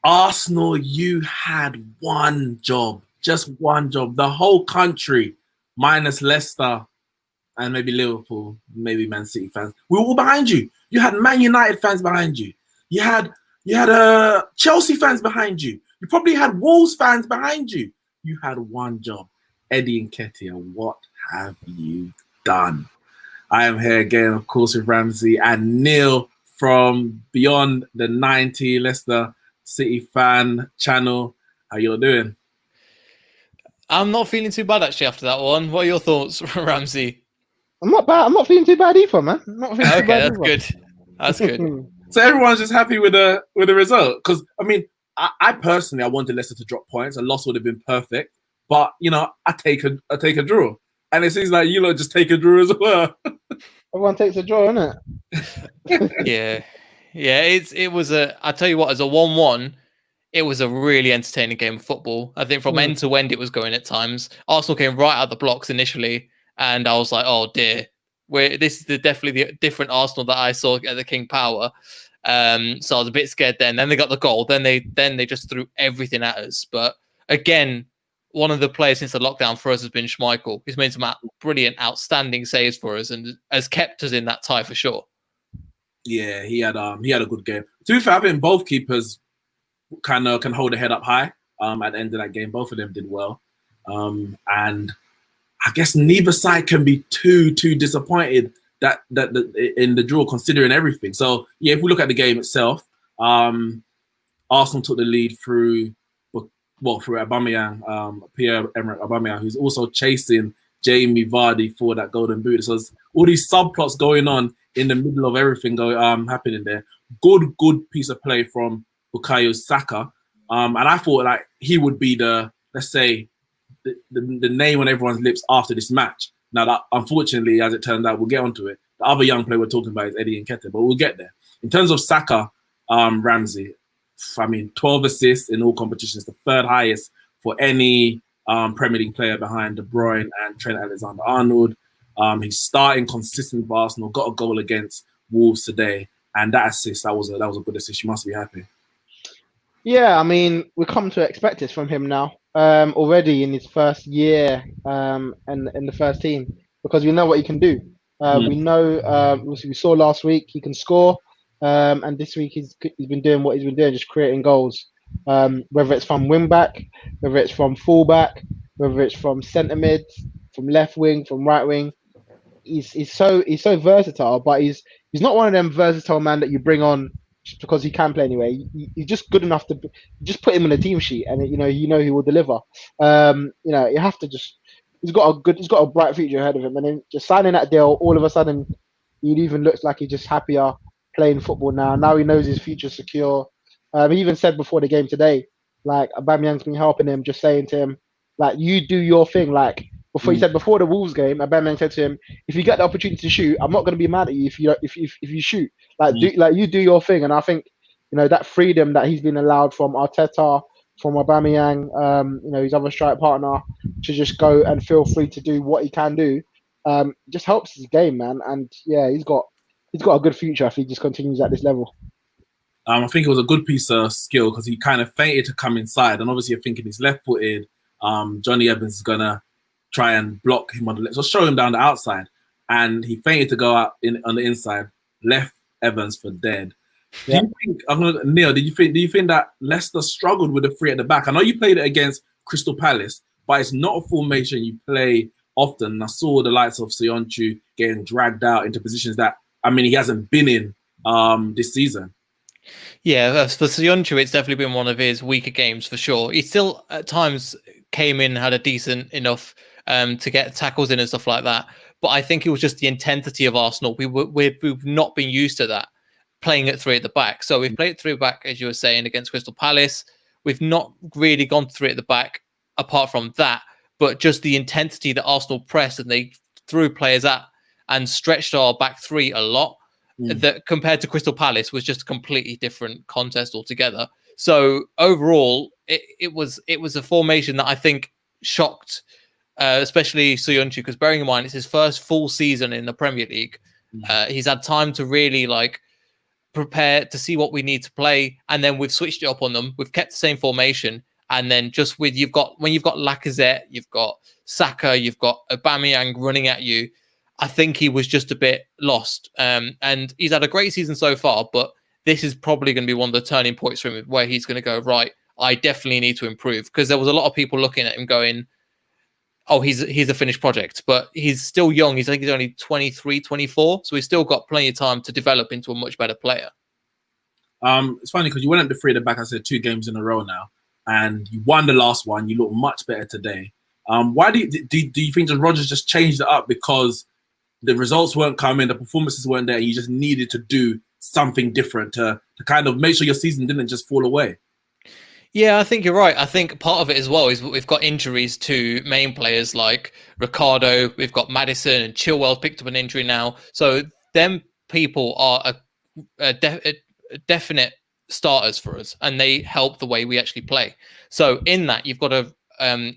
Arsenal, you had one job, just one job. The whole country, minus Leicester and maybe Liverpool, maybe Man City fans, we were all behind you. You had Man United fans behind you. You had Chelsea fans behind you. You probably had Wolves fans behind you. You had one job. Eddie Nketiah, what have you done? I am here again, of course, with Ramsey and Neil from Beyond the 90 Leicester City fan channel. How you all doing? I'm not feeling too bad actually after that one. What are your thoughts, Ramsey? I'm not bad. I'm not feeling too bad either, man. I'm not feeling too bad that's good. That's good. So everyone's just happy with the result. Because I mean, I personally wanted Leicester to drop points. A loss would have been perfect. But you know, I take a draw. And it seems like you lot just take a draw as well. Everyone takes a draw, innit? Yeah. It was I tell you what, as a 1-1, it was a really entertaining game of football. I think from end to end, it was going at times. Arsenal came right out the blocks initially, and I was like, oh dear, this is definitely the different Arsenal that I saw at the King Power. So I was a bit scared then. Then they got the goal. Then they just threw everything at us. But again, one of the players since the lockdown for us has been Schmeichel. He's made some brilliant, outstanding saves for us and has kept us in that tie for sure. Yeah, he had a good game. To be fair, I think both keepers kind of can hold their head up high at the end of that game. Both of them did well. And I guess neither side can be too disappointed that in the draw, considering everything. So yeah, if we look at the game itself, Arsenal took the lead through Aubameyang, Pierre-Emerick Aubameyang, who's also chasing Jamie Vardy for that golden boot. So there's all these subplots going on in the middle of everything happening there. Good piece of play from Bukayo Saka. And I thought like he would be the, let's say, the name on everyone's lips after this match. Now that unfortunately, as it turned out, we'll get onto it. The other young player we're talking about is Eddie Nketiah, but we'll get there. In terms of Saka, Ramsey, I mean, 12 assists in all competitions, the third highest for any Premier League player behind De Bruyne and Trent Alexander-Arnold. He's starting consistent for Arsenal, got a goal against Wolves today, and that assist, that was a good assist. You must be happy. Yeah, I mean, we come to expect this from him now. Already in his first year and in the first team, because we know what he can do. We know, we saw last week he can score. And this week he's been doing what he's been doing, just creating goals. Whether it's from wing back, whether it's from full back, whether it's from centre mid, from left wing, from right wing, he's so versatile. But he's not one of them versatile man that you bring on just because he can play anyway. He's just good enough to just put him in a team sheet, and you know he will deliver. You have to just he's got a bright future ahead of him, and then just signing that deal, all of a sudden, he even looks like he's just happier playing football now. Now he knows his future's secure. He even said before the game today, like Aubameyang's been helping him, just saying to him, like, you do your thing. Like before he said before the Wolves game, Aubameyang said to him, if you get the opportunity to shoot, I'm not going to be mad at you if you shoot. Like you do your thing. And I think that freedom that he's been allowed from Arteta, from Aubameyang, his other strike partner, to just go and feel free to do what he can do, just helps his game, man. And yeah, he's got a good future if he just continues at this level. I think it was a good piece of skill because he kind of feinted to come inside, and obviously you're thinking he's left-footed. Johnny Evans is gonna try and block him on the left, so show him down the outside, and he feinted to go out on the inside, left Evans for dead. Yeah. Do you think, Neil? Do you think that Leicester struggled with the three at the back? I know you played it against Crystal Palace, but it's not a formation you play often. I saw the likes of Sionchu getting dragged out into positions that he hasn't been in this season. Yeah, for Sionchu, it's definitely been one of his weaker games for sure. He still at times came in, had a decent enough to get tackles in and stuff like that. But I think it was just the intensity of Arsenal. We've not been used to that, playing at three at the back. So we've played three back, as you were saying, against Crystal Palace. We've not really gone three at the back apart from that, but just the intensity that Arsenal pressed and they threw players at and stretched our back three a lot. That compared to Crystal Palace was just a completely different contest altogether. So overall, it was a formation that I think shocked, especially Soyuncu, because bearing in mind it's his first full season in the Premier League. He's had time to really prepare to see what we need to play, and then we've switched it up on them. We've kept the same formation, and then just when you've got Lacazette, you've got Saka, you've got Aubameyang running at you. I think he was just a bit lost, and he's had a great season so far, but this is probably going to be one of the turning points for him where he's going to go, right, I definitely need to improve, because there was a lot of people looking at him going, oh, he's a finished project, but he's still young. I think he's only 23, 24, so he's still got plenty of time to develop into a much better player. It's funny because you went up the 3 at the back, I said 2 games in a row now, and you won the last one. You look much better today. Why do you think that Rodgers just changed it up because the results weren't coming, the performances weren't there, and you just needed to do something different to kind of make sure your season didn't just fall away? Yeah, I think you're right. I think part of it as well is we've got injuries to main players like Ricardo. We've got Maddison, and Chilwell picked up an injury now. So them people are a definite starters for us, and they help the way we actually play. So in that, you've got to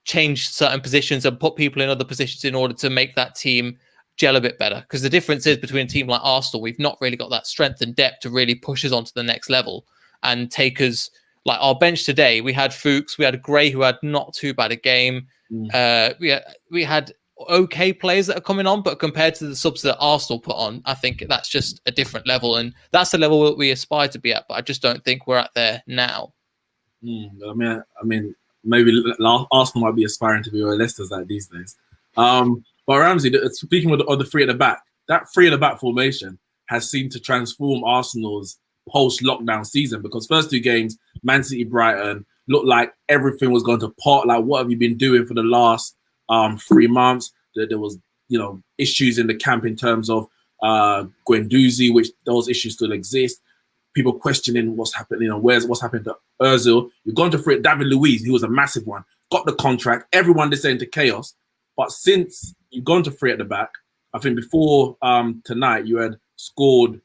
change certain positions and put people in other positions in order to make that team gel a bit better. Because the difference is between a team like Arsenal, we've not really got that strength and depth to really push us onto the next level and take us. Like our bench today, we had Fuchs, we had Gray, who had not too bad a game. We had okay players that are coming on, but compared to the subs that Arsenal put on, I think that's just a different level, and that's the level that we aspire to be at. But I just don't think we're at there now. I mean, maybe Arsenal might be aspiring to be where Leicester's at these days. But Ramsey, speaking of the 3 at the back, that 3 at the back formation has seemed to transform Arsenal's post-lockdown season, because first 2 games, Man City, Brighton, looked like everything was going to pot. Like, what have you been doing for the last 3 months? There was, issues in the camp in terms of Guendouzi, which those issues still exist. People questioning what's happening, what's happened to Ozil. You've gone to free David Luiz, he was a massive one, got the contract. Everyone descended to chaos. But since you've gone to 3 at the back, I think before tonight you had scored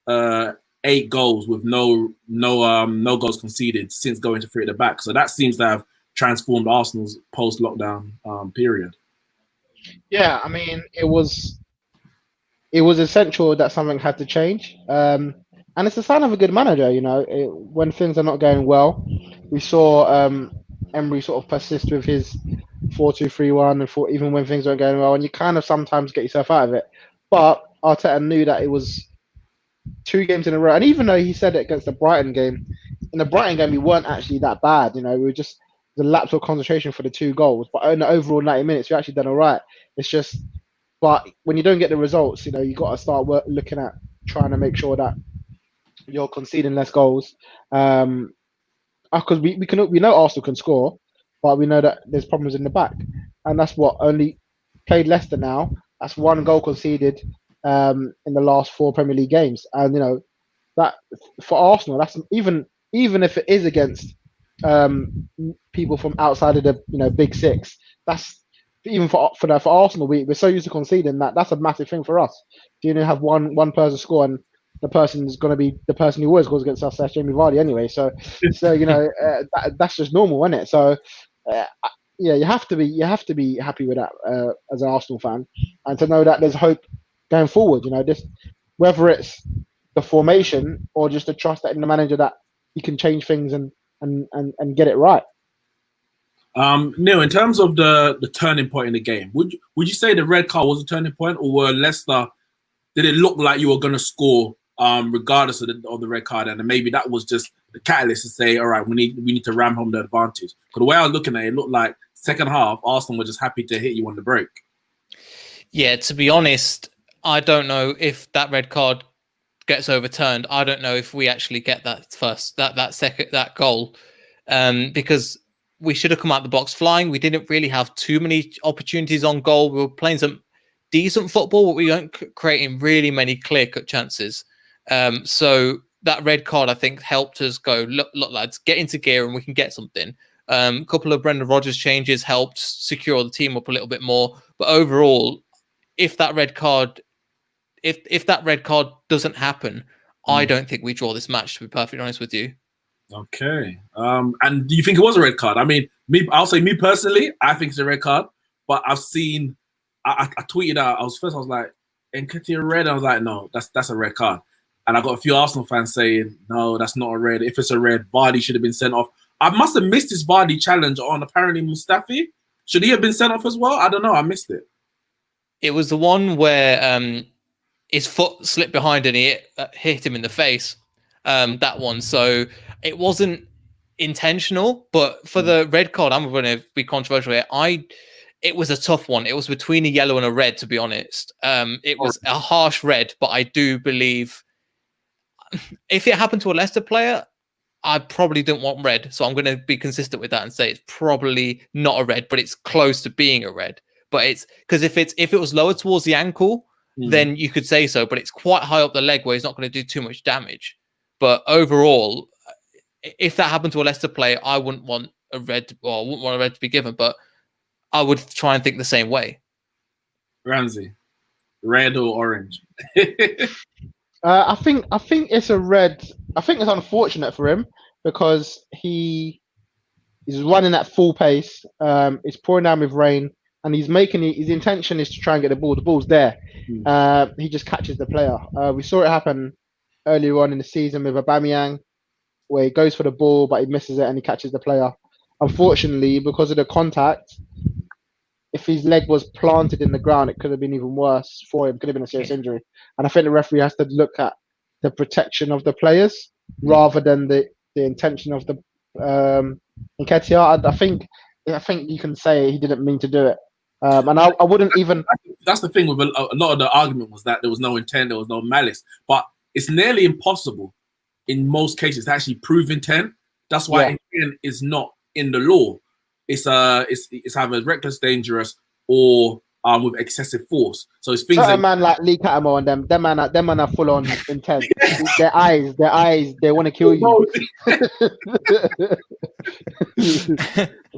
8 goals with no goals conceded since going to 3 at the back. So that seems to have transformed Arsenal's post-lockdown period. Yeah, I mean, it was essential that something had to change. And it's a sign of a good manager, when things are not going well. We saw Emery sort of persist with his 4-2-3-1 and even when things weren't going well, and you kind of sometimes get yourself out of it. But Arteta knew that it was 2 games in a row, and even though he said it against the Brighton game, in the Brighton game we weren't actually that bad. We were just the lapse of concentration for the 2 goals, but in the overall 90 minutes we actually done all right. It's just, but when you don't get the results, you got to start looking at trying to make sure that you're conceding less goals. Because we know Arsenal can score, but we know that there's problems in the back, and that's what only played Leicester now. That's 1 goal conceded in the last 4 Premier League games, and that for Arsenal, that's even if it is against people from outside of the big 6. That's even for Arsenal. We're so used to conceding that's a massive thing for us. You have one person score, and the person is going to be the person who always goes against us, that's Jamie Vardy anyway. So that's just normal, isn't it? So you have to be happy with that as an Arsenal fan, and to know that there's hope going forward. Whether it's the formation or just the trust that in the manager that he can change things and get it right. Neil, in terms of the turning point in the game, would you say the red card was a turning point, or were Leicester? Did it look like you were going to score regardless of the red card, and maybe that was just the catalyst to say, all right, we need to ram home the advantage? Because the way I was looking at it, it looked like second half Arsenal were just happy to hit you on the break. Yeah, to be honest, I don't know if that red card gets overturned. I don't know if we actually get that goal, because we should have come out the box flying. We didn't really have too many opportunities on goal. We were playing some decent football, but we weren't creating really many clear-cut chances. So that red card, I think, helped us go, look, lads, get into gear and we can get something. A couple of Brendan Rodgers changes helped secure the team up a little bit more. But overall, if that red card doesn't happen, I don't think we draw this match, to be perfectly honest with you. Okay. And do you think it was a red card? I mean, I'll say me personally, I think it's a red card. But I've seen, I tweeted out, I was like, Nketiah red. I was like, no, that's a red card. And I got a few Arsenal fans saying, no, that's not a red. If it's a red, VARdy should have been sent off. I must have missed this VARdy challenge on apparently Mustafi. Should he have been sent off as well? I don't know. I missed it. It was the one where his foot slipped behind and he hit him in the face. That one. So it wasn't intentional, but for the red card, I'm going to be controversial here. It was a tough one. It was between a yellow and a red, to be honest. It was a harsh red, but I do believe if it happened to a Leicester player, I probably didn't want red. So I'm going to be consistent with that and say it's probably not a red, but it's close to being a red. But it's because if it was lower towards the ankle, then you could say so. But it's quite high up the leg where he's not going to do too much damage. But overall, if that happened to a Leicester player, I wouldn't want a red, or I wouldn't want a red to be given. But I would try and think the same way. Ramsey, red or orange? I think it's a red. I think it's unfortunate for him because he is running at full pace. It's pouring down with rain, and he's making his intention is to try and get the ball. The ball's there. He just catches the player. We saw it happen earlier on in the season with Aubameyang, where he goes for the ball but he misses it and he catches the player. Unfortunately, because of the contact, if his leg was planted in the ground, it could have been even worse for him. Could have been a serious injury. And I think the referee has to look at the protection of the players rather than the intention of the Nketiah. I think you can say he didn't mean to do it. And I wouldn't even. That's the thing with a lot of the argument was that there was no intent, there was no malice. But it's nearly impossible in most cases to actually prove intent. That's why intent is not in the law. It's either reckless, dangerous, or with excessive force. So it's things. Certain man like Lee Catamo and them man are full on intent. their eyes, they want to kill you.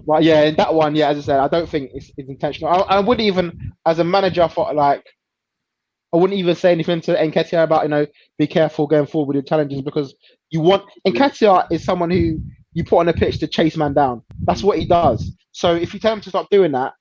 But yeah, in that one, as I said, I don't think it's intentional. I wouldn't even, as a manager, I wouldn't even say anything to Nketiah about be careful going forward with your challenges because Nketiah is someone who you put on a pitch to chase man down. That's what he does. So if you tell him to stop doing that,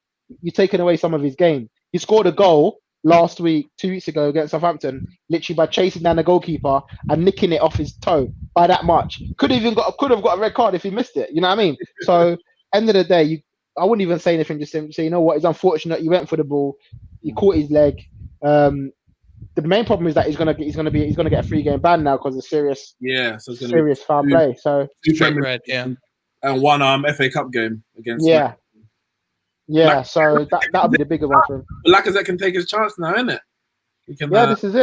you're taking away some of his game. He scored a goal last week, 2 weeks ago against Southampton, literally by chasing down the goalkeeper and nicking it off his toe by that much. Could have got a red card if he missed it. You know what I mean? So end of the day, I wouldn't even say anything. Just say, you know what? It's unfortunate. You went for the ball. He caught his leg. The main problem is that he's gonna get a 3-game ban now because of serious foul play. So red, and one FA Cup game against so that'll be the bigger one for him. Lacazette can take his chance now, isn't it? This is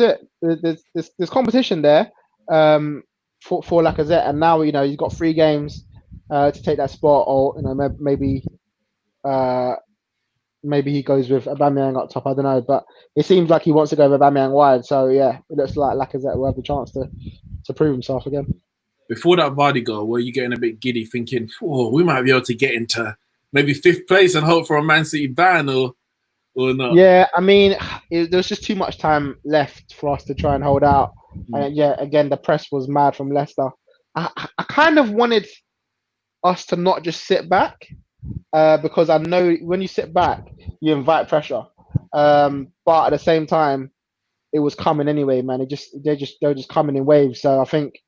it. There's competition there for Lacazette, and now he's got 3 games to take that spot, or maybe he goes with Aubameyang up top. I don't know, but it seems like he wants to go with Aubameyang wide. So it looks like Lacazette will have the chance to prove himself again. Before that VARdy goal, were you getting a bit giddy, thinking, we might be able to get into maybe 5th place and hope for a Man City ban, or not? Yeah, I mean, there was just too much time left for us to try and hold out. And again, the press was mad from Leicester. I kind of wanted us to not just sit back. Because I know when you sit back, you invite pressure. But at the same time, it was coming anyway, man. They're just coming in waves. So I think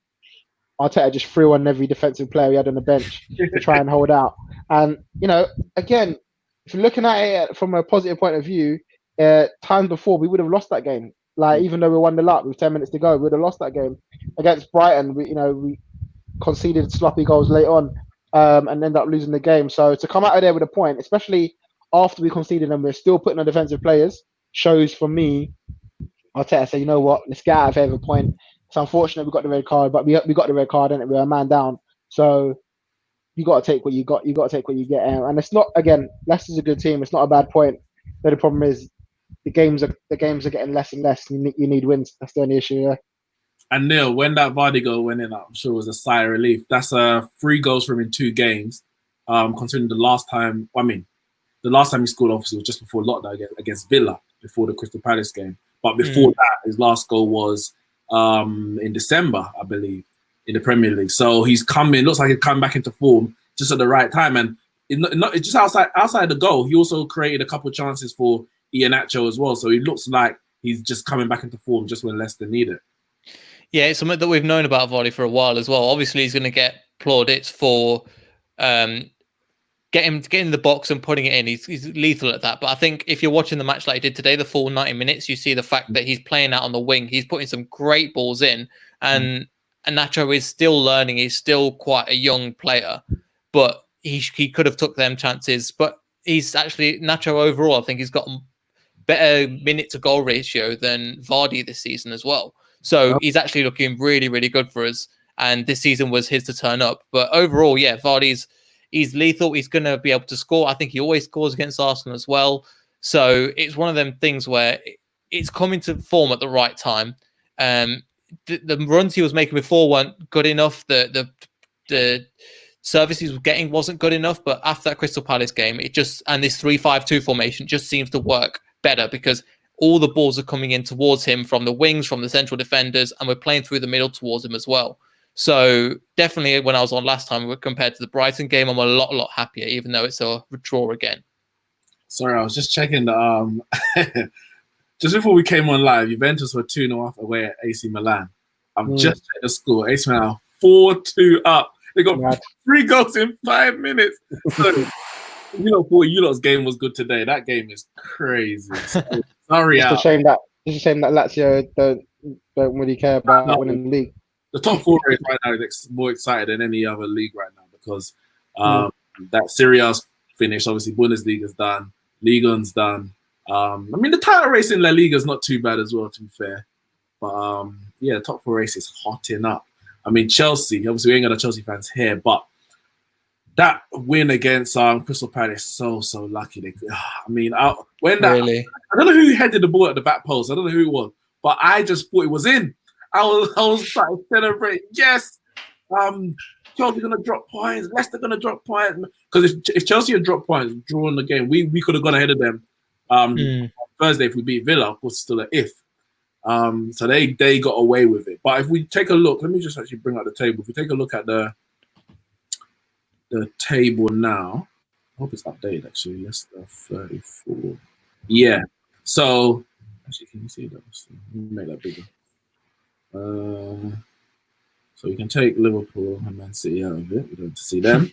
Arteta just threw on every defensive player we had on the bench to try and hold out. And again, if you're looking at it from a positive point of view, time before we would have lost that game. Like even though we won the lot with 10 minutes to go, we would have lost that game against Brighton. We conceded sloppy goals late on. And end up losing the game. So to come out of there with a point, especially after we conceded and we're still putting on defensive players, shows for me, Arteta say, you know what, let's get out of here with a point. It's unfortunate we got the red card, but we got the red card and we were a man down. So you got to take what you got. You got to take what you get. And it's not, again, Leicester's a good team. It's not a bad point. But the problem is the games are getting less and less. You need wins. That's the only issue. Yeah. And Neil, when that VARdy goal went in, I'm sure it was a sigh of relief. That's 3 goals from him in 2 games. Considering the last time he scored obviously was just before lockdown against Villa, before the Crystal Palace game. But before that, his last goal was in December, I believe, in the Premier League. So he's looks like he's come back into form just at the right time. And it's just outside the goal, he also created a couple of chances for Iheanacho as well. So he looks like he's just coming back into form just when Leicester need it. Yeah, it's something that we've known about VARdy for a while as well. Obviously, he's going to get plaudits for getting in the box and putting it in. He's lethal at that. But I think if you're watching the match like he did today, the full 90 minutes, you see the fact that he's playing out on the wing. He's putting some great balls in, and Nacho is still learning. He's still quite a young player, but he could have took them chances. But he's actually Nacho overall. I think he's got better minute to goal ratio than VARdy this season as well. So he's actually looking really, really good for us. And this season was his to turn up. But overall, yeah, he's lethal. He's going to be able to score. I think he always scores against Arsenal as well. So it's one of them things where it's coming to form at the right time. The runs he was making before weren't good enough. The service he was getting wasn't good enough. But after that Crystal Palace game, and this 3-5-2 formation just seems to work better because all the balls are coming in towards him from the wings, from the central defenders, and we're playing through the middle towards him as well. So definitely when I was on last time compared to the Brighton game, I'm a lot happier, even though it's a draw again. Sorry, I was just checking the just before we came on live, Juventus were 2-0 up away at AC Milan. I've just checked the score. AC Milan 4-2 up. They got 3 goals in 5 minutes. So, you know, for you lot's game was good today. That game is crazy. So, sorry, it's a shame that Lazio don't really care about winning the league. The top 4 race right now is more excited than any other league right now because that Serie A's finished. Obviously, Bundesliga's done. Liga 1's done. I mean, the title race in La Liga is not too bad as well, to be fair. But yeah, the top 4 race is hotting up. I mean, Chelsea. Obviously, we ain't got the Chelsea fans here, but that win against Crystal Palace, so lucky. I mean, when that really? I don't know who headed the ball at the back post. I don't know who it was, but I just thought it was in. I was trying to celebrate. Yes, Chelsea gonna drop points. Leicester gonna drop points because if Chelsea had dropped points, drawn the game, we could have gone ahead of them. On Thursday if we beat Villa, of course, still an if. So they got away with it. But if we take a look, let me just actually bring out the table. If we take a look at the table now, I hope it's updated actually. Leicester 34. Yeah. So actually, can you see that? Let me make that bigger. So we can take Liverpool and Man City out of it. We don't have to see them.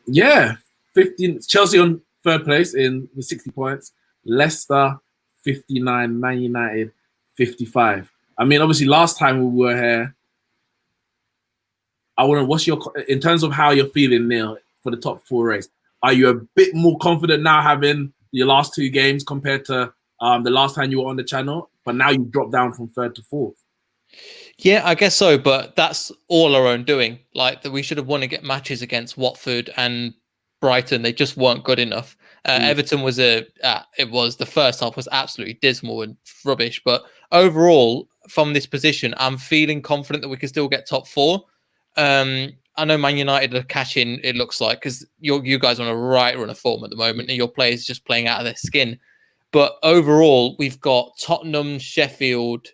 Yeah, 15. Chelsea on 3rd place with 60 points. Leicester 59. Man United 55. I mean, obviously, last time we were here, what's your in terms of how you're feeling, Neil, for the top 4 race? Are you a bit more confident now having your last 2 games compared to the last time you were on the channel? But now you've dropped down from 3rd to 4th. Yeah, I guess so, but that's all our own doing. Like that, we should have won to get matches against Watford and Brighton. They just weren't good enough. Everton was the first half was absolutely dismal and rubbish. But overall, from this position, I'm feeling confident that we can still get top 4. I know Man United are catching. It looks like because you guys are on a right run of form at the moment, and your players just playing out of their skin. But overall, we've got Tottenham, Sheffield,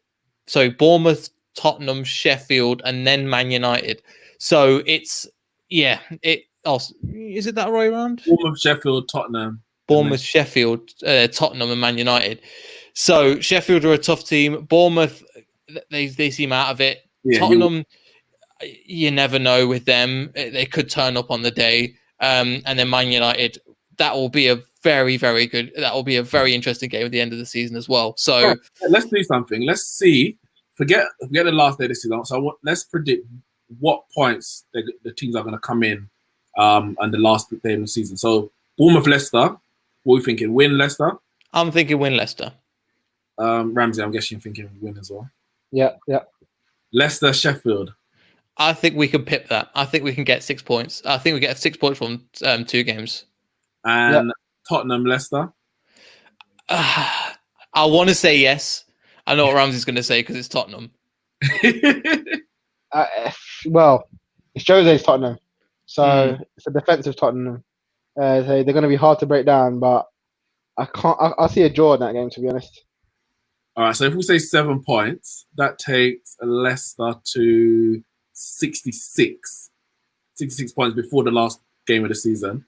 Bournemouth, Tottenham, Sheffield, and then Man United. So it's is it that way around? Bournemouth, Sheffield, Tottenham. Bournemouth, Sheffield, Tottenham, and Man United. So Sheffield are a tough team. Bournemouth, they seem out of it. Yeah, Tottenham, you never know with them. They could turn up on the day. And then Man United, that will be a very, very good. That will be a very interesting game at the end of the season as well. So yeah, let's do something. Let's see. Forget the last day of the season. So let's predict what points the teams are going to come in on the last day of the season. So Bournemouth, Leicester. What are we thinking? Win Leicester? I'm thinking win Leicester. Ramsey, I'm guessing you're thinking win as well. Yeah. Leicester, Sheffield. I think we can pip that. I think we can get 6 points. I think we get 6 points from 2 games. And Tottenham, Leicester. I want to say yes. I know what Ramsey's going to say because it's Tottenham. Well, it's Jose's Tottenham, so it's a defensive Tottenham. So they're going to be hard to break down, but I'll see a draw in that game, to be honest. All right, so if we say 7 points, that takes Leicester to 66 points before the last game of the season.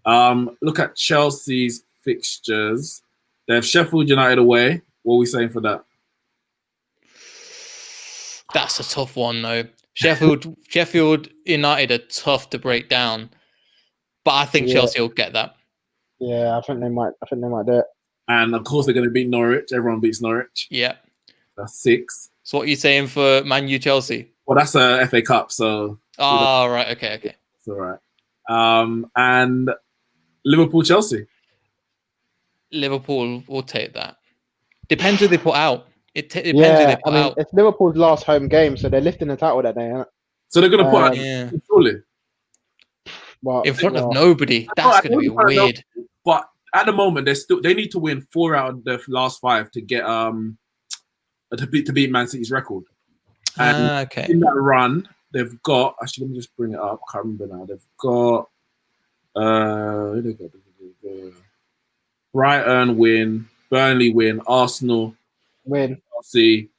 Look at Chelsea's fixtures. They have Sheffield United away. What are we saying for that? That's a tough one, though. Sheffield United are tough to break down, but I think Yeah. Chelsea will get that. Yeah, I think they might do it. And of course, they're going to beat Norwich. Everyone beats Norwich. Yeah. That's 6. So what are you saying for Man U Chelsea? Well, that's a FA Cup, so. Oh, right. Okay. It's all right. And Liverpool Chelsea. Liverpool will take that. Depends who they put out. It depends who Yeah, they I put mean, out. it's Liverpool's last home game, so they're lifting the title that day, isn't it? So they're going to put out Yeah. surely. Well, In front of nobody. That's going to be weird. But at the moment, they need to win 4 out of the last 5 to get to beat Man City's record. And Okay. in that run, they've got. Actually, let me just bring it up. I can't remember now. They've got. Who they got? Brighton win, Burnley win, Arsenal win. Chelsea,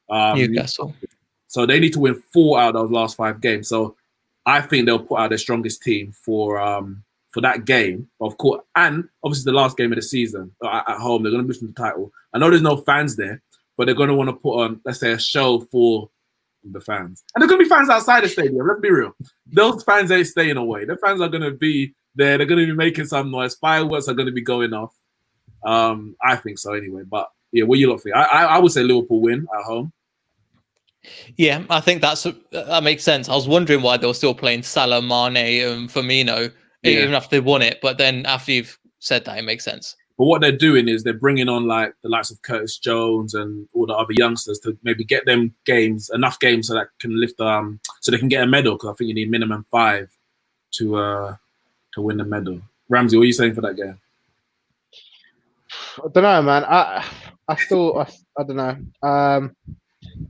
Newcastle. So they need to win 4 out of those last 5 games. So I think they'll put out their strongest team for that game, of course, and obviously the last game of the season at home. They're going to lose the title. I know there's no fans there, but they're going to want to put on, let's say, a show for the fans. And there's going to be fans outside the stadium. Let's be real. Those fans ain't staying away. The fans are going to be there. They're going to be making some noise. Fireworks are going to be going off. I think so anyway. But yeah, what you lot think? I would say Liverpool win at home. Yeah, I think that makes sense. I was wondering why they were still playing Salah, Mane, and Firmino, even after they won it. But then after you've said that, it makes sense. But what they're doing is they're bringing on like the likes of Curtis Jones and all the other youngsters to maybe get them enough games so that can lift so they can get a medal, because I think you need minimum 5 to win the medal. Ramsey, what are you saying for that game? I don't know, man. I don't know.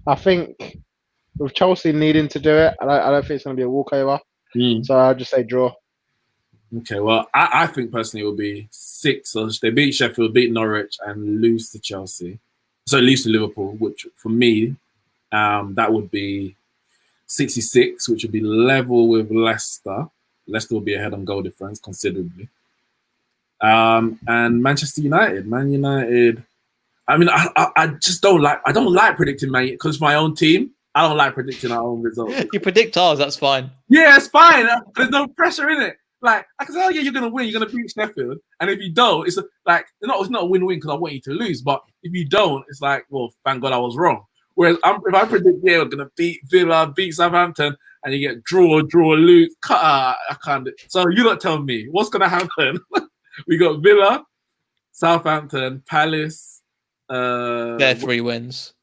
I think with Chelsea needing to do it, I don't think it's going to be a walkover. So I'll just say draw. Okay, well, I think personally it will be 6. So they beat Sheffield, beat Norwich, and lose to Chelsea. So lose to Liverpool, which for me, that would be 66, which would be level with Leicester. Leicester will be ahead on goal difference considerably. And Manchester United. Man United. I mean, I just don't like predicting Man United because my own team. I don't like predicting our own results. You predict ours, that's fine. Yeah, it's fine. There's no pressure in it. Like I can say, oh yeah, you're gonna win. You're gonna beat Sheffield, and if you don't, it's not a win-win because I want you to lose. But if you don't, it's like, well, thank God I was wrong. Whereas if I predict, yeah, we're gonna beat Villa, beat Southampton, and you get draw, lose, I can't. So you don't tell me what's gonna happen. We got Villa, Southampton, Palace. They're 3 wins.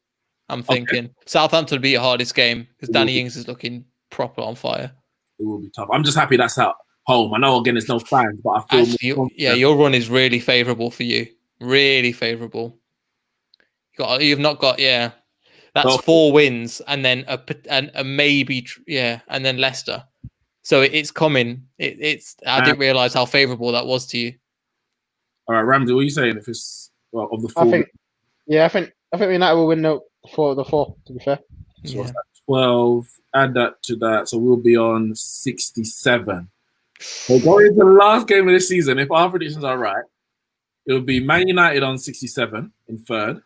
I'm thinking Southampton beat the hardest game because Danny Ings is looking proper on fire. It will be tough. I'm just happy that's at home. I know again, there's no fans, but I feel your run is really favourable for you. Really favourable. You've not got That's 4 wins and then a maybe and then Leicester. So it's coming. I didn't realise how favourable that was to you. All right, Ramsey, what are you saying? If it's of the 4? I think United will win the 4. To be fair. So 12. Add that to that, so we'll be on 67. So going into the last game of the season, if our predictions are right, it will be Man United on 67 in 3rd,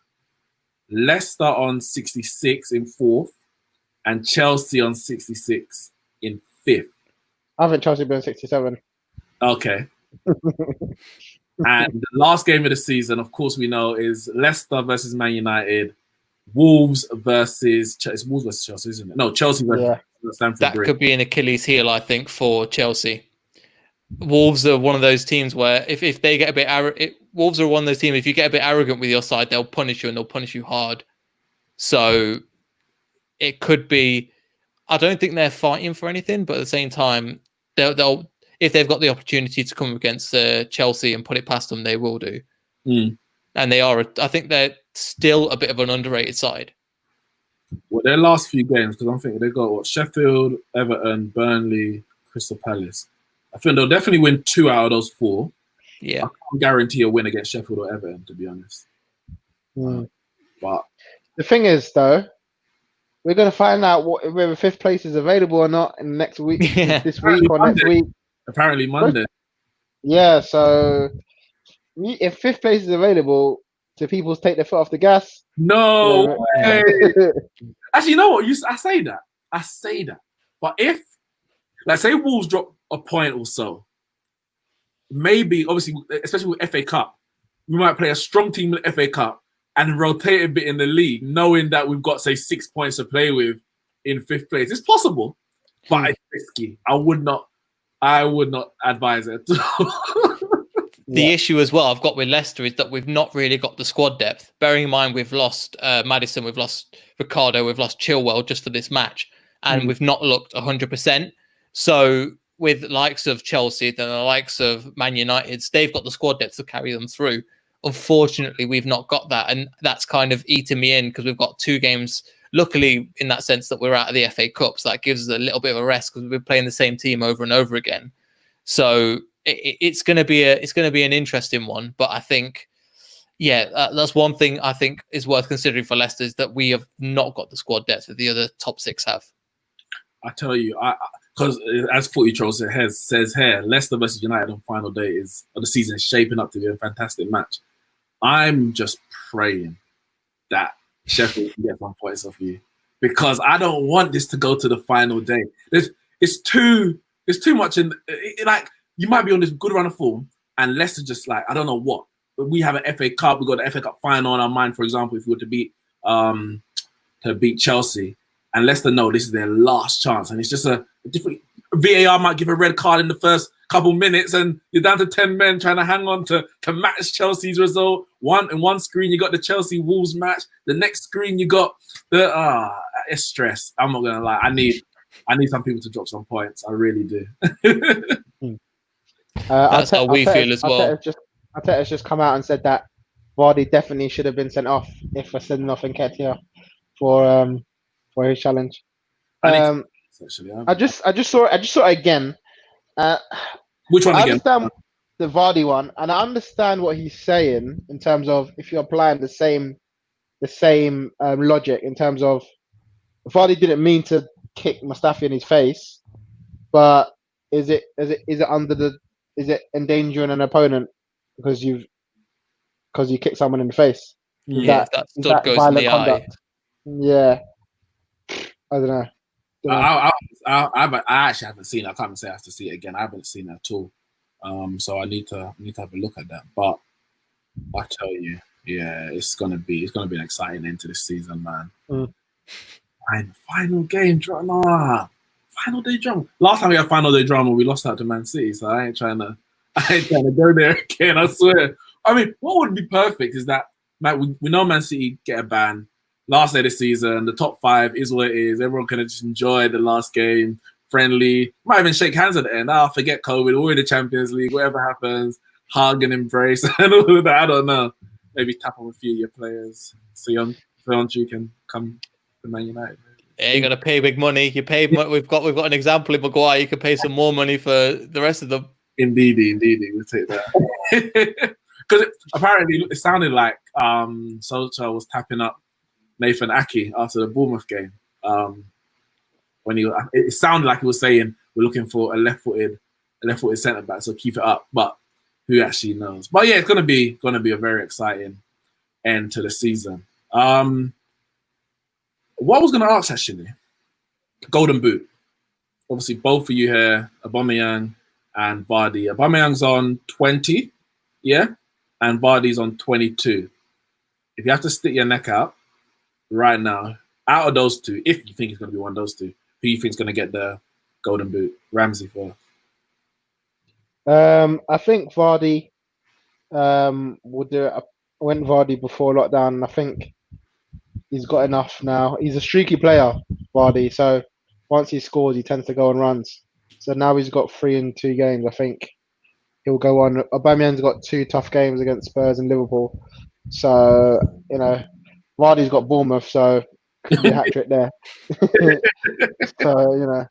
Leicester on 66 in 4th, and Chelsea on 66 in 5th. I think Chelsea will be on 67. Okay. And the last game of the season, of course, we know is Leicester versus Man United, Wolves versus Chelsea, isn't it? No, Chelsea versus Stamford That Bridge. could be an Achilles heel, I think, for Chelsea. Wolves are one of those teams where if they get a bit arrogant, Wolves are one of those teams. If you get a bit arrogant with your side, they'll punish you and they'll punish you hard. So it could be. I don't think they're fighting for anything, but at the same time, they'll if they've got the opportunity to come against Chelsea and put it past them, they will do. And they are. I think they're still a bit of an underrated side. Well, their last few games, because I'm thinking they got Sheffield, Everton, Burnley, Crystal Palace. I think they'll definitely win 2 out of those 4. Yeah, I can't guarantee a win against Sheffield or Everton, to be honest. But the thing is, though, we're going to find out whether 5th place is available or not in next week, this week or next week. Apparently Monday. Yeah, so if 5th place is available, So people take their foot off the gas. No Yeah. way. Actually, you know what? I say that. But if, like, say Wolves drop a point or so, maybe, obviously, especially with FA Cup, we might play a strong team in the FA Cup and rotate a bit in the league, knowing that we've got, say, 6 points to play with in 5th place. It's possible, but it's risky. I would not advise it. The issue as well I've got with Leicester is that we've not really got the squad depth. Bearing in mind we've lost Maddison, we've lost Ricardo, we've lost Chilwell just for this match, and we've not looked 100%. So with the likes of Chelsea and the likes of Man United, they've got the squad depth to carry them through. Unfortunately, we've not got that, and that's kind of eating me in because we've got 2 games. Luckily, in that sense, that we're out of the FA Cup, so that gives us a little bit of a rest because we've been playing the same team over and over again. So it's going to be an interesting one. But I think, that's one thing I think is worth considering for Leicester is that we have not got the squad depth that the other top 6 have. I tell you, because as Footy Troll says here, Leicester versus United on final day of the season is shaping up to be a fantastic match. I'm just praying that Sheffield can get 1 point off you, because I don't want this to go to the final day. It's too much in like, you might be on this good run of form and Leicester just like, I don't know what. We have an FA Cup, we got the FA Cup final on our mind, for example, if we were to beat Chelsea, and Leicester know this is their last chance, and it's just a different. VAR might give a red card in the first couple minutes, and you're down to 10 men trying to hang on to match Chelsea's result. In one screen you got the Chelsea Wolves match, the next screen you got the it's stress. I'm not gonna lie. I need some people to drop some points. I really do. That's how we feel as well. Arteta's just come out and said that VARdy definitely should have been sent off if we're sending off Nketiah for his challenge. I just saw it again. Which one I again? understand the VARdy one, and I understand what he's saying in terms of if you're applying the same logic in terms of VARdy didn't mean to kick Mustafi in his face, but is it endangering an opponent because you kick someone in the face? Yeah, that stud goes in the eye. Yeah, I don't know. I actually haven't seen it. I can't say I have to see it again. I haven't seen it at all. So I need to have a look at that. But I tell you, yeah, it's gonna be an exciting end to this season, man. Final game drama. Final day drama. Last time we had final day drama, we lost out to Man City. So I ain't trying to go there again. I swear. I mean, what would be perfect is that, we know Man City get a ban. Last day of the season, the top 5 is what it is. Everyone can just enjoy the last game, friendly. Might even shake hands at the end. Forget COVID. We're in the Champions League. Whatever happens, hug and embrace and all of that. I don't know. Maybe tap on a few of your players so you can come to Man United. Yeah, you got to pay big money. You pay. We've got an example in Maguire. You can pay some more money for the rest of them. Indeed, we'll take that. Because apparently it sounded like Solskjaer was tapping up Nathan Ake after the Bournemouth game. When it sounded like he was saying we're looking for a left-footed centre back, so keep it up. But who actually knows? But yeah, it's gonna be a very exciting end to the season. What I was gonna ask actually, Golden Boot. Obviously, both of you here, Aubameyang and VARdy. Aubameyang's on 20, yeah, and VARDY's on 22. If you have to stick your neck out right now, out of those two, if you think it's going to be one of those two, who do you think is going to get the Golden Boot? Ramsey first. I think VARdy will do it. I went VARdy before lockdown, and I think he's got enough now. He's a streaky player, VARdy, so once he scores, he tends to go on runs. So now he's got 3 in 2 games. I think he'll go on. Aubameyang's got 2 tough games against Spurs and Liverpool. So, VARDY's got Bournemouth, so could be a hat-trick there. So,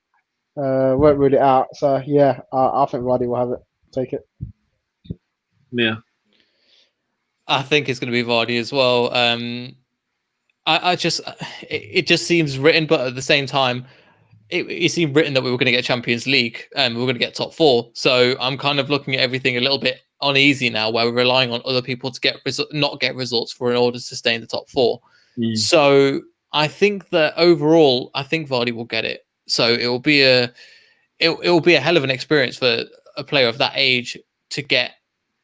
won't rule it out. So, yeah, I think VARdy will have it. Take it. Yeah. I think it's going to be VARdy as well. It just seems written, but at the same time, it seemed written that we were going to get Champions League and we were going to get top 4. So I'm kind of looking at everything a little bit uneasy now, where we're relying on other people to not get results in order to stay in the top 4. So I think that overall, I think VARdy will get it. So it will be a hell of an experience for a player of that age to get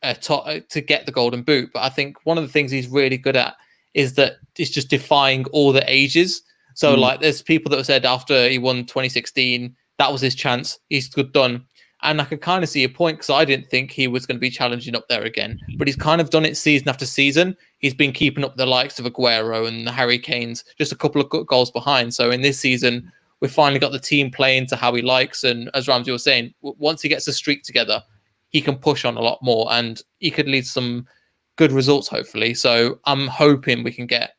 the Golden Boot. But I think one of the things he's really good at is that it's just defying all the ages. So like, there's people that have said after he won 2016, that was his chance. He's good done. And I could kind of see a point, because I didn't think he was going to be challenging up there again. But he's kind of done it season after season. He's been keeping up the likes of Aguero and the Harry Kanes, just a couple of goals behind. So in this season, we've finally got the team playing to how he likes. And as Ramsey was saying, once he gets a streak together, he can push on a lot more, and he could lead some good results, hopefully. So I'm hoping we can get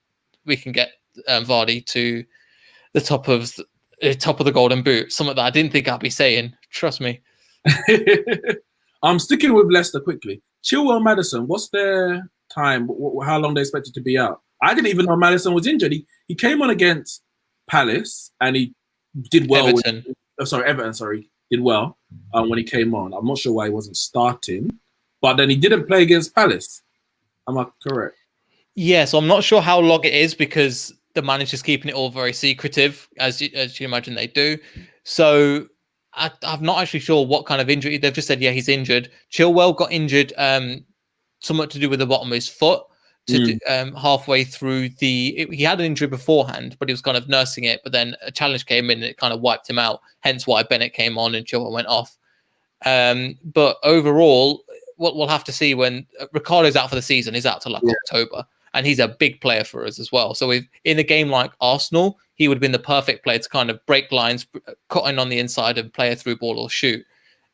VARdy to the top of the Golden Boot. Something that I didn't think I'd be saying. Trust me. I'm sticking with Leicester quickly. Chilwell, Maddison, what's their time? How long they expected to be out? I didn't even know Maddison was injured. He came on against Palace and he did well. Everton. Everton, did well when he came on. I'm not sure why he wasn't starting, but then he didn't play against Palace. Am I correct? Yeah, so I'm not sure how long it is, because the manager's keeping it all very secretive, as you imagine they do. So I'm not actually sure what kind of injury. They've just said, yeah, he's injured. Chilwell got injured, somewhat to do with the bottom of his foot. Halfway through he had an injury beforehand, but he was kind of nursing it. But then a challenge came in and it kind of wiped him out. Hence why Bennett came on and Chilwell went off. But overall, what we'll have to see when Ricardo's out for the season. He's out till October, and he's a big player for us as well. So in a game like Arsenal, he would have been the perfect player to kind of break lines, cut in on the inside and play a through ball or shoot.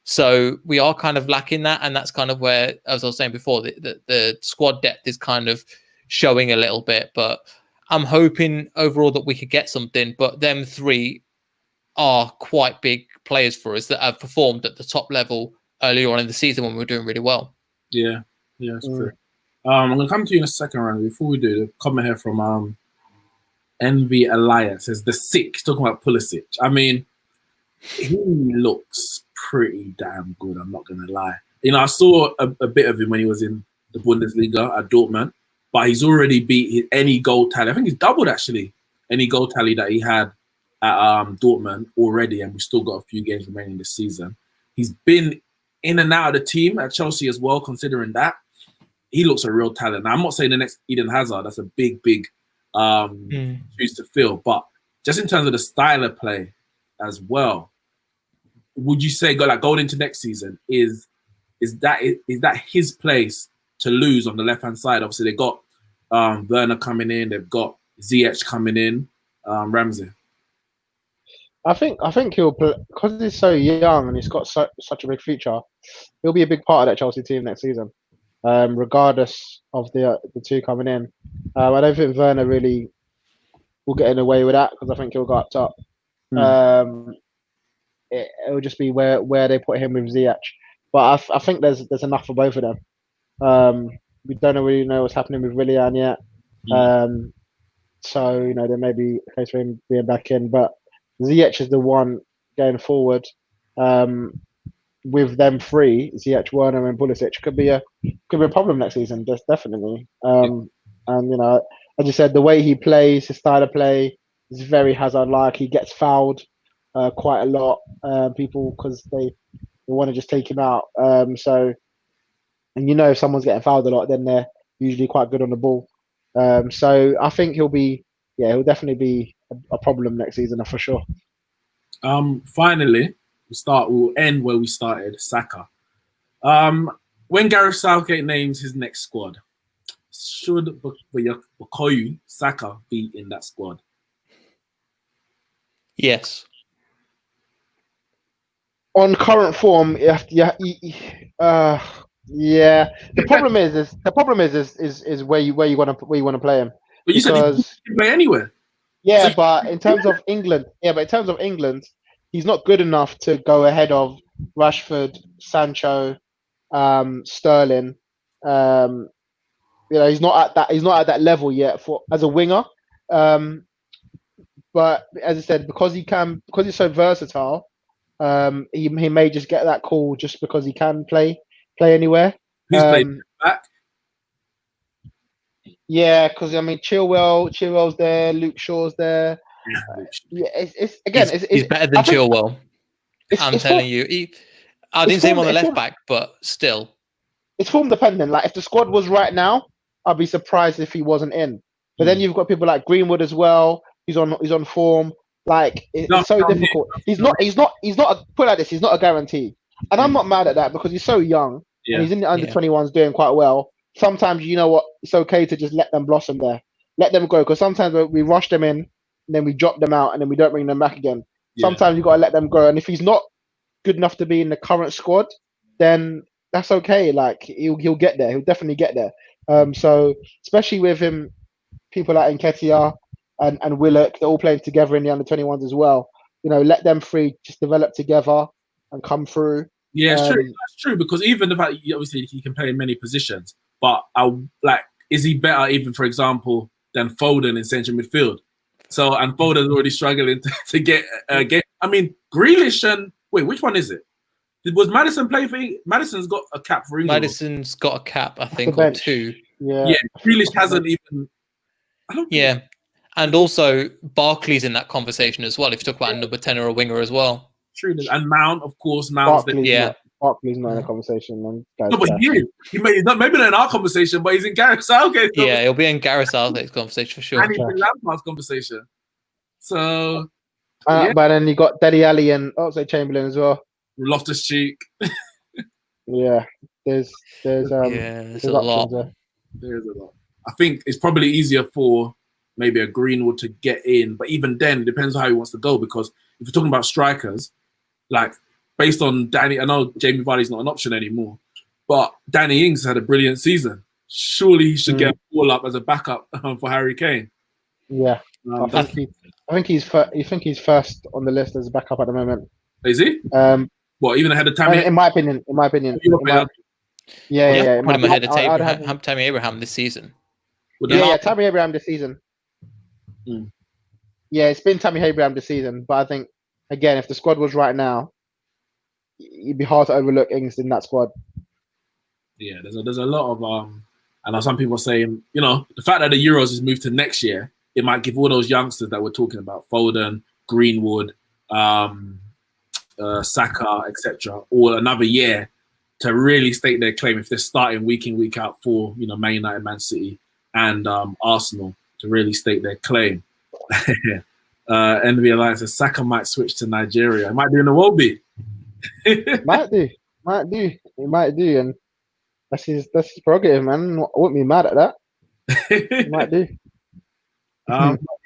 So we are kind of lacking that, and that's kind of where, as I was saying before, the squad depth is kind of showing a little bit. But I'm hoping overall that we could get something. But them three are quite big players for us that have performed at the top level earlier on in the season when we were doing really well. Yeah, that's true. I'm going to come to you in a second, round. Before we do, the comment here from Envy Alliance says the sick, talking about Pulisic. I mean, he looks pretty damn good, I'm not going to lie. You know, I saw a bit of him when he was in the Bundesliga at Dortmund, but he's already beat any goal tally. I think he's doubled, actually, any goal tally that he had at Dortmund already, and we've still got a few games remaining this season. He's been in and out of the team at Chelsea as well, considering that. He looks a real talent. Now, I'm not saying the next Eden Hazard, that's a big shoes to fill, but just in terms of the style of play as well, would you say going into next season, is that his place to lose on the left hand side? Obviously, they got Werner coming in, they've got Ziyech coming in, Ramsey. I think he'll play, because he's so young and he's got such a big future. He'll be a big part of that Chelsea team next season, regardless of the two coming in. I don't think Werner really will get in the way with that, because I think he'll go up top. It will just be where they put him with Ziyech. But I think there's enough for both of them. We don't really know what's happening with Willian yet. So, you know, there may be a case for him being back in. But Ziyech is the one going forward. With them three, Ziyech, Werner and Pulisic, could be a problem next season, definitely. And, you know, as you said, the way he plays, his style of play is very Hazard-like. He gets fouled quite a lot, people, because they want to just take him out. So, and you know, if someone's getting fouled a lot, then they're usually quite good on the ball. So I think he'll definitely be a problem next season, for sure. Finally, we'll end where we started, Saka. When Gareth Southgate names his next squad, should Bukayo Saka be in that squad? Yes. On current form, yeah. The problem is where you want to play him. But you said he can play anywhere. Yeah, but in terms of England, he's not good enough to go ahead of Rashford, Sancho, Sterling. You know, he's not at that level yet as a winger. But as I said, because he's so versatile, he may just get that call just because he can play anywhere. Who's playing back? Yeah, because I mean, Chilwell's there, Luke Shaw's there. Yeah, it's again, he's better than Chilwell. I'm telling you. I didn't say him on the left back, but still. It's form dependent. Like if the squad was right now, I'd be surprised if he wasn't in. But then you've got people like Greenwood as well. He's on form. Like it's so difficult. He's not put it like this. He's not a guarantee, and I'm not mad at that because he's so young and he's in the under 21s doing quite well. Sometimes you know what, it's okay to just let them blossom there, let them go. Because sometimes we rush them in, and then we drop them out, and then we don't bring them back again. Sometimes you got to let them go, and if he's not good enough to be in the current squad, then that's okay. Like he'll get there. He'll definitely get there. So especially with him, people like Nketiah and Willock, they're all playing together in the under 21s as well. You know, let them three just develop together and come through. Yeah, it's true. That's true because even the fact obviously he can play in many positions, but is he better even, for example, than Foden in central midfield? So and Foden's already struggling to get a game. I mean, Grealish and which one is it? Was Maddison play for? Maddison's got a cap for England. Maddison's got a cap, I think, or two. Yeah. Grealish hasn't even. And also Barkley's in that conversation as well. If you talk about a number 10 or a winger as well. True, and Mount, of course, Barkley's not in a conversation, man. No, but he maybe not in our conversation, but he's in Gareth Southgate's conversation. Yeah, he'll be in Gareth Southgate's conversation for sure. And he's in Lampard's conversation. So, but then you got Dele Alli and Oxlade-Chamberlain as well. Loftus-Cheek. Yeah, there's a lot. There's a lot. I think it's probably easier for maybe a Greenwood to get in, but even then, it depends on how he wants to go. Because if you're talking about strikers, like based on Danny, I know Jamie Vardy's not an option anymore, but Danny Ings had a brilliant season. Surely he should get a ball up as a backup for Harry Kane. Yeah, I think he's first on the list as a backup at the moment. Is he? Even ahead of Tammy? In my opinion. Put him ahead of Tammy Abraham this season. Tammy Abraham this season. Yeah, it's been Tammy Abraham this season, but I think again, if the squad was right now, it'd be hard to overlook Ings in that squad. Yeah, there's a lot of I know some people are saying, the fact that the Euros is moved to next year, it might give all those youngsters that we're talking about, Foden, Greenwood, Saka, etc., all another year to really state their claim if they're starting week in, week out for Man United, Man City, and Arsenal to really state their claim. NBA Alliance says Saka might switch to Nigeria. It might do in the Wobie. might do, and that's his prerogative, man. I wouldn't be mad at that. He might do.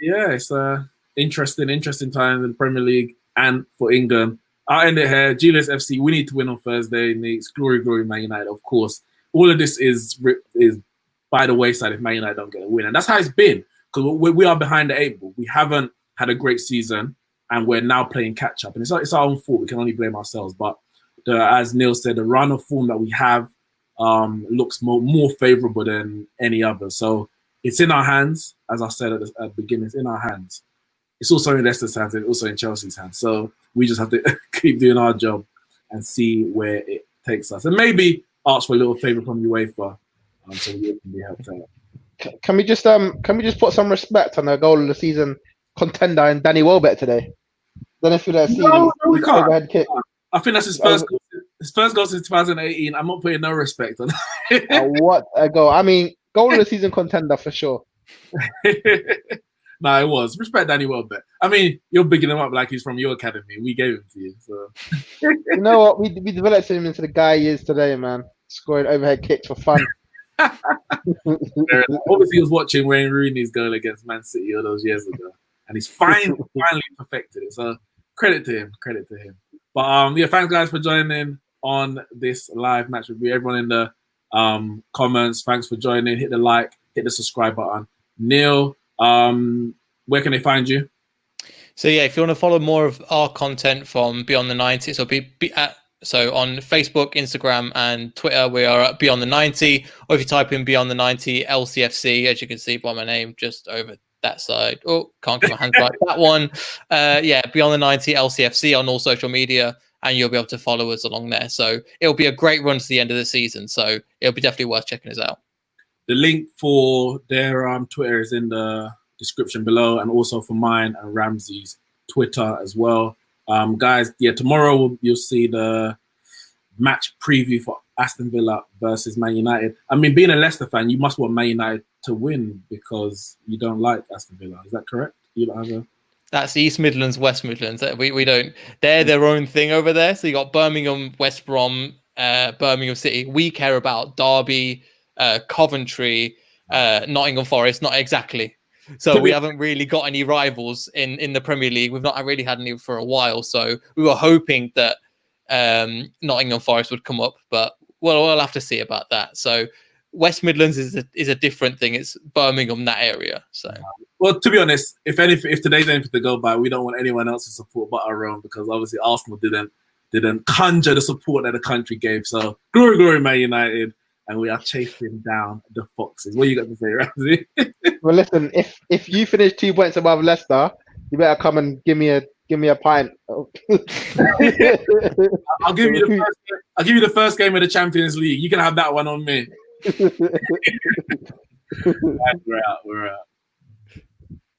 It's interesting time in the Premier League and for England. I'll end it here. Julius FC, we need to win on Thursday. Neeks, glory, Man United, of course. All of this is by the wayside if Man United don't get a win. And that's how it's been, because we are behind the 8 ball. We haven't had a great season, and we're now playing catch-up. And it's our own fault. We can only blame ourselves. But as Neil said, the run of form that we have looks more favourable than any other. So it's in our hands. As I said at the beginning, it's in our hands. It's also in Leicester's hands and also in Chelsea's hands. So we just have to keep doing our job and see where it takes us. And maybe ask for a little favour from UEFA so we can be helped out. Can we just put some respect on the goal of the season contender in Danny Welbeck today? Then if you see we can't. Overhead kick. I think that's his first goal. His first goal since 2018. I'm not putting no respect on it. What a goal. I mean, goal of the season contender for sure. No, it was. Respect Danny Welbeck. I mean, you're bigging him up like he's from your academy. We gave him to you. So you know what? We developed him into the guy he is today, man. Scoring overhead kicks for fun. Obviously, he was watching Wayne Rooney's goal against Man City all those years ago. And he's finally perfected it. So credit to him. But thanks guys for joining on this live match review. Everyone in the comments, thanks for joining. Hit the like, hit the subscribe button. Neil, where can they find you? So if you want to follow more of our content from Beyond the 90, so on Facebook, Instagram, and Twitter, we are at Beyond the 90. Or if you type in Beyond the 90 LCFC, as you can see by my name, just over that side. Oh, can't get my hands right. That one. Beyond the 90 LCFC on all social media, and you'll be able to follow us along there. So it'll be a great run to the end of the season. So it'll be definitely worth checking us out. The link for their Twitter is in the description below, and also for mine and Ramsey's Twitter as well. Guys, tomorrow you'll see the match preview for Aston Villa versus Man United. I mean, being a Leicester fan, you must want Man United to win because you don't like Aston Villa. Is that correct? You don't have a... That's East Midlands, West Midlands. We don't. They're their own thing over there. So you got Birmingham, West Brom, Birmingham City. We care about Derby, Coventry, Nottingham Forest. Not exactly. So we haven't really got any rivals in the Premier League. We've not really had any for a while. So we were hoping that Nottingham Forest would come up, but we'll have to see about that. So West Midlands is a different thing. It's Birmingham, that area. So, well, to be honest, if today's anything to go by, we don't want anyone else to support but our own, because obviously Arsenal didn't conjure the support that the country gave. So glory, Man United, and we are chasing down the Foxes. What you got to say, Ramsey? Well, listen, if you finish 2 points above Leicester, you better come and give me a pint. I'll give you the first game of the Champions League. You can have that one on me. We're out.